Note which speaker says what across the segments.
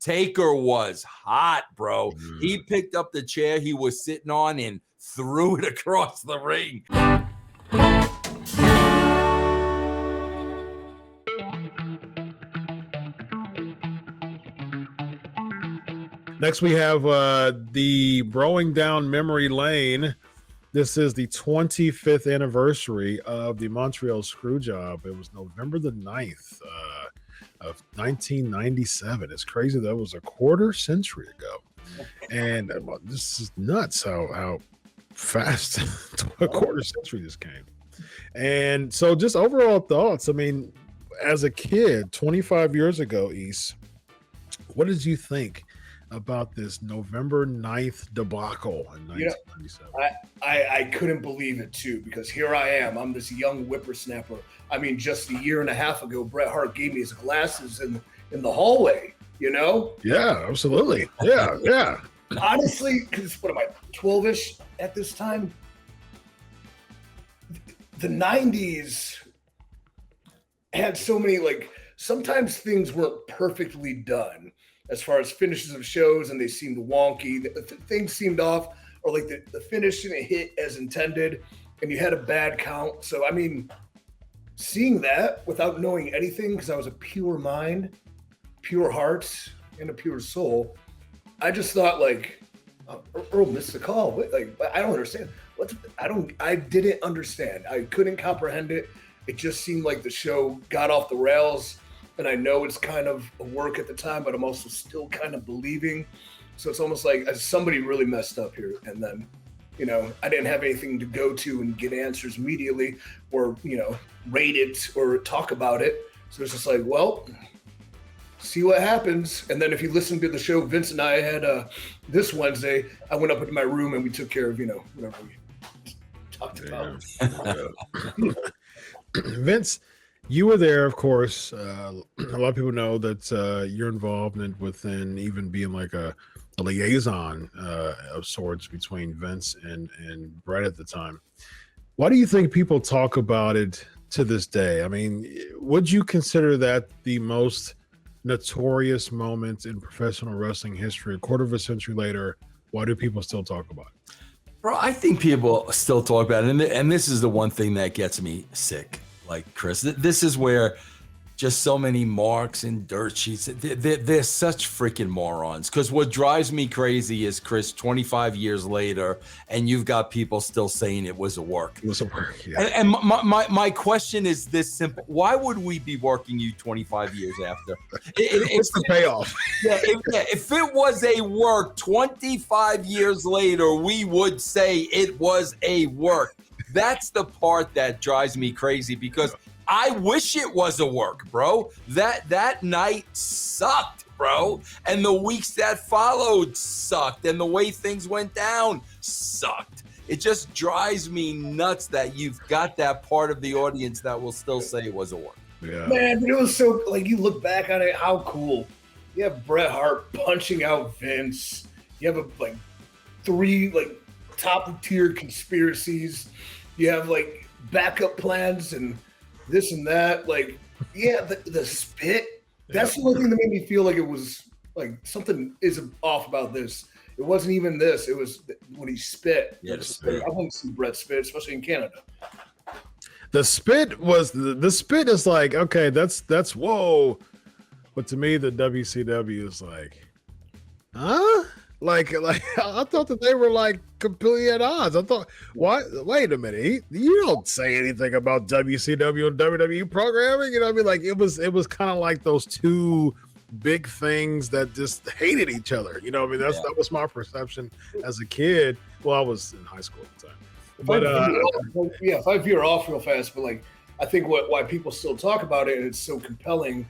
Speaker 1: Taker was hot, bro. He picked up the chair he was sitting on and threw it across the ring.
Speaker 2: Next, we have the Broing Down Memory Lane. This is the 25th anniversary of the Montreal Screwjob. It was November the 9th of 1997. It's crazy. That was a quarter century ago. And this is nuts how fast a quarter century this came. And so just overall thoughts. I mean, as a kid, 25 years ago, East, what did you think about this November 9th debacle in 1997?
Speaker 3: I couldn't believe it too, because here I am. I'm this young whippersnapper. I mean, just a year and a half ago, Bret Hart gave me his glasses in the hallway, you know?
Speaker 2: Yeah, absolutely. Yeah.
Speaker 3: Honestly, because what am I, 12-ish at this time? The 90s had so many, like, sometimes things weren't perfectly done as far as finishes of shows, and they seemed wonky. Things seemed off, or like the finish didn't hit as intended, and you had a bad count. So, I mean, seeing that without knowing anything, because I was a pure mind, pure heart, and a pure soul, I just thought, like, Earl missed the call. Like, I don't understand. I didn't understand. I couldn't comprehend it. It just seemed like the show got off the rails. And I know it's kind of a work at the time, but I'm also still kind of believing. So it's almost like somebody really messed up here. And then, you know, I didn't have anything to go to and get answers immediately or, you know, rate it or talk about it. So it's just like, well, see what happens. And then if you listen to the show Vince and I had this Wednesday, I went up into my room and we took care of, you know, whatever we talked about.
Speaker 2: Vince, you were there, of course. A lot of people know that you're involved within even being like a liaison of sorts between Vince and Bret at the time. Why do you think people talk about it to this day? I mean, would you consider that the most notorious moment in professional wrestling history, a quarter of a century later? Why do people still talk about it?
Speaker 1: Bro, I think people still talk about it. And this is the one thing that gets me sick. Like, Chris, this is where just so many marks and dirt sheets, they're such freaking morons. Because what drives me crazy is, Chris, 25 years later, and you've got people still saying it was a work.
Speaker 2: It was a work, yeah.
Speaker 1: And my question is this simple. Why would we be working you 25 years after?
Speaker 2: It's the payoff.
Speaker 1: If it was a work 25 years later, we would say it was a work. That's the part that drives me crazy, because I wish it was a work, bro. That night sucked, bro. And the weeks that followed sucked. And the way things went down sucked. It just drives me nuts that you've got that part of the audience that will still say it was a work.
Speaker 2: Yeah.
Speaker 3: Man, it was so, like, you look back on it, how cool. You have Bret Hart punching out Vince. You have like 3 like top tier conspiracies. You have like backup plans and this and that. Like, yeah, the spit. That's the only thing that made me feel like it was like something is off about this. It wasn't even this. It was when he spit.
Speaker 1: Yeah, the spit.
Speaker 3: I want to see Bret spit, especially in Canada.
Speaker 2: The spit was the spit is like, okay, that's whoa. But to me, the WCW is like, huh? Like I thought that they were like completely at odds. I thought, what? Wait a minute, you don't say anything about WCW and WWE programming. You know what I mean? Like it was kind of like those two big things that just hated each other. You know what I mean? That was my perception as a kid. Well, I was in high school at the time. But
Speaker 3: if I veer off real fast, but like I think why people still talk about it and it's so compelling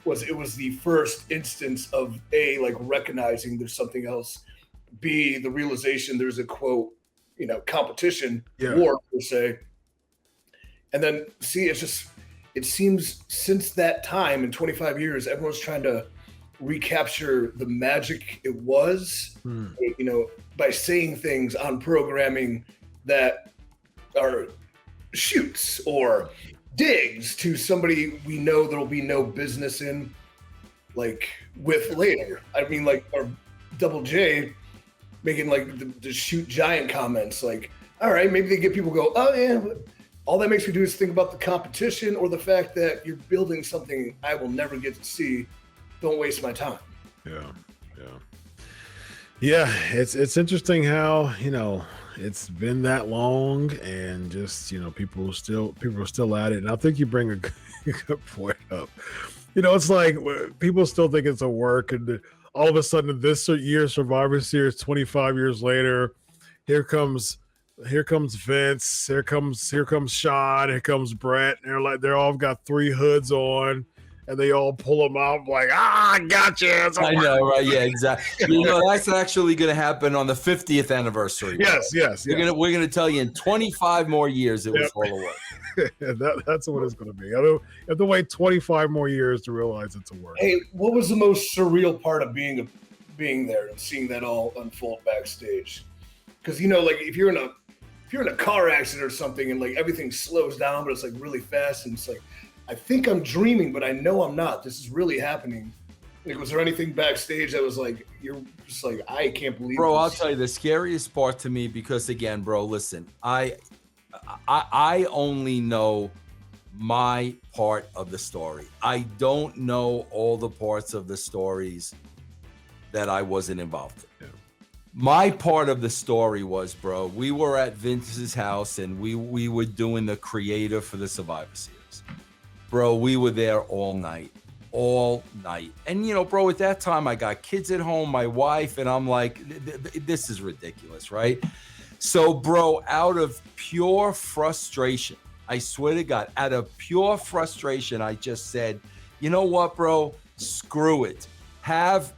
Speaker 3: was it was the first instance of A, like recognizing there's something else, B, the realization there's a quote, you know, competition, war per se. And then C, it seems since that time in 25 years, everyone's trying to recapture the magic it was, you know, by saying things on programming that are shoots or digs to somebody we know there'll be no business in. like with later. I mean, like, or Double J making like the shoot giant comments, like, all right, maybe they get people go, oh yeah, all that makes me do is think about the competition or the fact that you're building something I will never get to see. Don't waste my time.
Speaker 2: Yeah, it's interesting how, you know, it's been that long and just, you know, people are still at it. And I think you bring a good point up. You know, it's like people still think it's a work, and all of a sudden this year Survivor Series 25 years later, here comes Vince, here comes Sean, here comes Bret, and they're all got 3 hoods on. And they all pull them out like, I got you.
Speaker 1: I know, right? Yeah, exactly. You know, that's actually going to happen on the 50th anniversary.
Speaker 2: Yes.
Speaker 1: We're gonna tell you in 25 more years it was all a work.
Speaker 2: That's what it's going to be. I you have to wait 25 more years to realize it's a work.
Speaker 3: Hey, what was the most surreal part of being there and seeing that all unfold backstage? Because, you know, like if you're in a car accident or something and like everything slows down, but it's like really fast, and it's like, I think I'm dreaming, but I know I'm not. This is really happening. Like, was there anything backstage that was like, you're just like, I can't believe
Speaker 1: bro,
Speaker 3: this.
Speaker 1: I'll tell you the scariest part to me, because again, bro, listen, I only know my part of the story. I don't know all the parts of the stories that I wasn't involved in.
Speaker 2: Yeah.
Speaker 1: My part of the story was, bro, we were at Vince's house and we were doing the creative for the Survivor Series. Bro, we were there all night. And, you know, bro, at that time, I got kids at home, my wife, and I'm like, this is ridiculous, right? So, bro, out of pure frustration, I swear to God, out of pure frustration, I just said, you know what, bro? Screw it. Have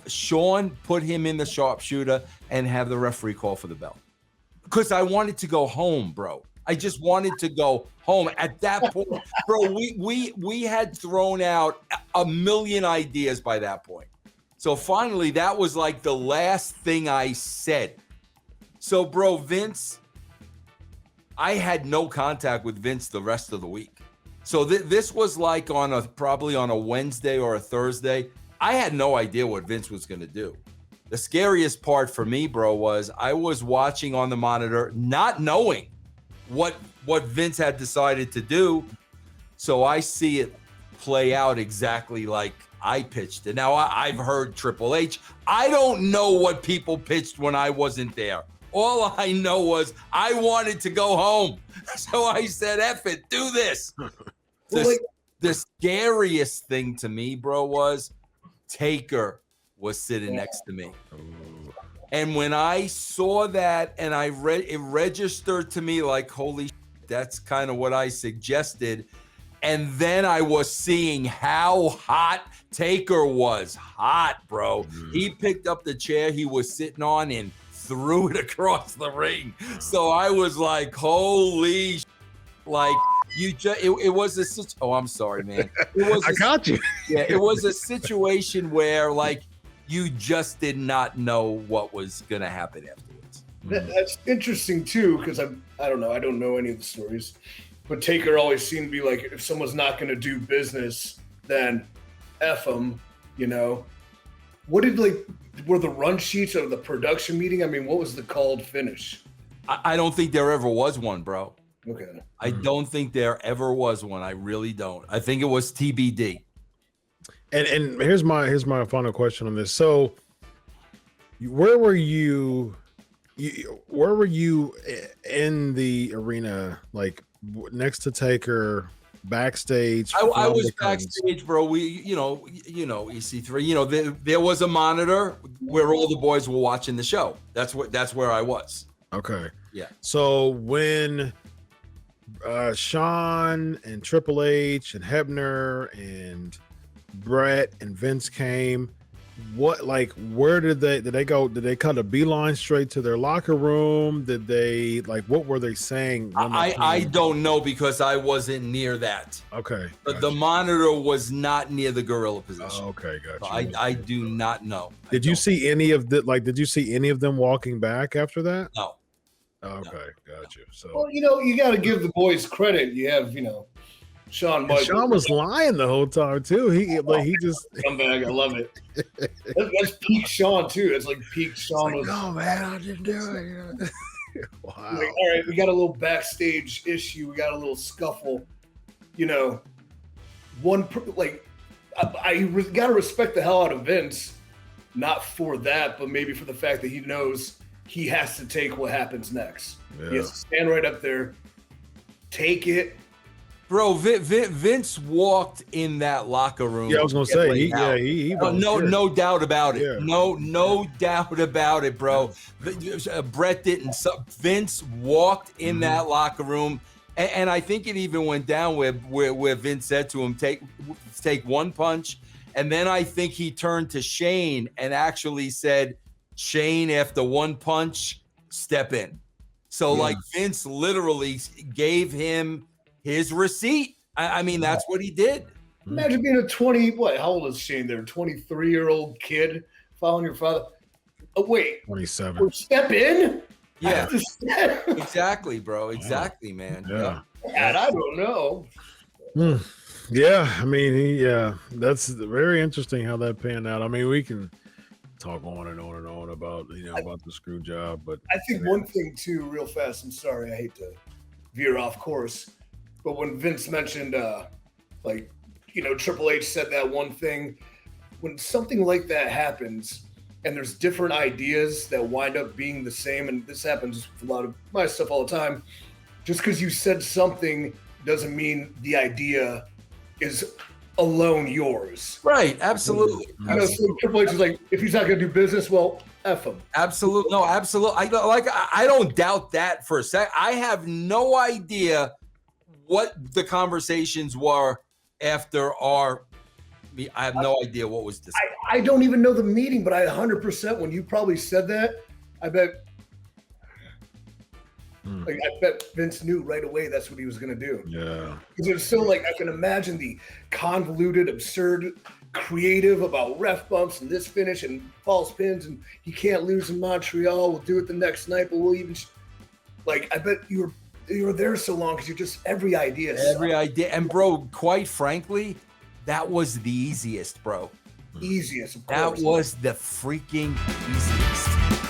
Speaker 1: Sean put him in the sharpshooter and have the referee call for the bell. Because I wanted to go home, bro. I just wanted to go home. At that point, bro, we had thrown out a million ideas by that point. So finally, that was like the last thing I said. So, bro, Vince, I had no contact with Vince the rest of the week. So this was like probably on a Wednesday or a Thursday. I had no idea what Vince was going to do. The scariest part for me, bro, was I was watching on the monitor, not knowing what Vince had decided to do. So I see it play out exactly like I pitched it. Now, I've heard Triple H. I don't know what people pitched when I wasn't there. All I know was I wanted to go home. So I said, F it, do this. The scariest thing to me, bro, was Taker was sitting next to me. And when I saw that and it registered to me like, holy shit, that's kind of what I suggested. And then I was seeing how hot Taker was. Hot, bro. He picked up the chair he was sitting on and threw it across the ring. So I was like, holy shit. Like, it was a oh, I'm sorry, man. I
Speaker 2: got you.
Speaker 1: Yeah, it was a situation where like you just did not know what was gonna happen afterwards.
Speaker 3: That's interesting too, because I don't know any of the stories, but Taker always seemed to be like, if someone's not gonna do business, then F them, you know. What were the run sheets of the production meeting? I mean, what was the called finish?
Speaker 1: I don't think there ever was one, bro.
Speaker 3: Okay.
Speaker 1: I don't think there ever was one. I really don't. I think it was TBD.
Speaker 2: And here's my final question on this. So, where were you in the arena, like next to Taker, backstage?
Speaker 1: I was backstage, bro. You know, EC3. You know, there was a monitor where all the boys were watching the show. That's where I was.
Speaker 2: Okay.
Speaker 1: Yeah.
Speaker 2: So when Sean and Triple H and Hebner and Bret and Vince came, where did they go? Did they cut a beeline straight to their locker room? Did they what were they saying?
Speaker 1: I don't know, because I wasn't near that.
Speaker 2: Okay.
Speaker 1: But the monitor was not near the gorilla position.
Speaker 2: Okay, gotcha.
Speaker 1: So I do not know.
Speaker 2: Did you see any of them walking back after that?
Speaker 1: No.
Speaker 2: Okay, gotcha. So,
Speaker 3: well, you know, you got to give the boys credit. You have, you know, Shawn
Speaker 2: was lying the whole time too. He just
Speaker 3: come back. I love it. That's peak Shawn too. It's like peak Shawn.
Speaker 2: Like, no man, I didn't do it. Wow.
Speaker 3: Like, all right, we got a little backstage issue. We got a little scuffle. You know, I got to respect the hell out of Vince, not for that, but maybe for the fact that he knows he has to take what happens next.
Speaker 2: Yeah.
Speaker 3: He has to stand right up there, take it.
Speaker 1: Bro, Vince walked in that locker room.
Speaker 2: Yeah, I was gonna say, he
Speaker 1: no doubt about it.
Speaker 2: Yeah.
Speaker 1: No doubt about it, bro. Bret didn't. Vince walked in that locker room, and I think it even went down where Vince said to him, "Take one punch," and then I think he turned to Shane and actually said, "Shane, after one punch, step in." So like Vince literally gave him his receipt. I mean, that's what he did.
Speaker 3: Imagine being how old is Shane there? 23-year-old kid following your father. Oh, wait.
Speaker 2: 27.
Speaker 3: Step in?
Speaker 1: Yeah. Exactly, bro. Exactly, man.
Speaker 2: Yeah.
Speaker 3: And I don't know.
Speaker 2: Yeah, I mean, that's very interesting how that panned out. I mean, we can talk on and on and on about the screw job, but
Speaker 3: I think one thing too, real fast. I'm sorry, I hate to veer off course, but when Vince mentioned, Triple H said that one thing, when something like that happens, and there's different ideas that wind up being the same, and this happens with a lot of my stuff all the time. Just because you said something doesn't mean the idea is alone yours.
Speaker 1: Right, absolutely.
Speaker 3: So Triple H is like, if he's not going to do business, well, F him.
Speaker 1: Absolutely. No, absolutely. I don't doubt that for a sec. I have no idea what the conversations were after I have no idea what was discussed.
Speaker 3: I don't even know the meeting, but I 100%, when you probably said that, I bet Vince knew right away that's what he was going to do.
Speaker 2: Yeah.
Speaker 3: Because it's so I can imagine the convoluted, absurd, creative about ref bumps and this finish and false pins and he can't lose in Montreal. We'll do it the next night, but we'll even I bet you were there so long because you're just every idea.
Speaker 1: And bro, quite frankly, that was the easiest, bro.
Speaker 3: Easiest, of course.
Speaker 1: That was the freaking easiest.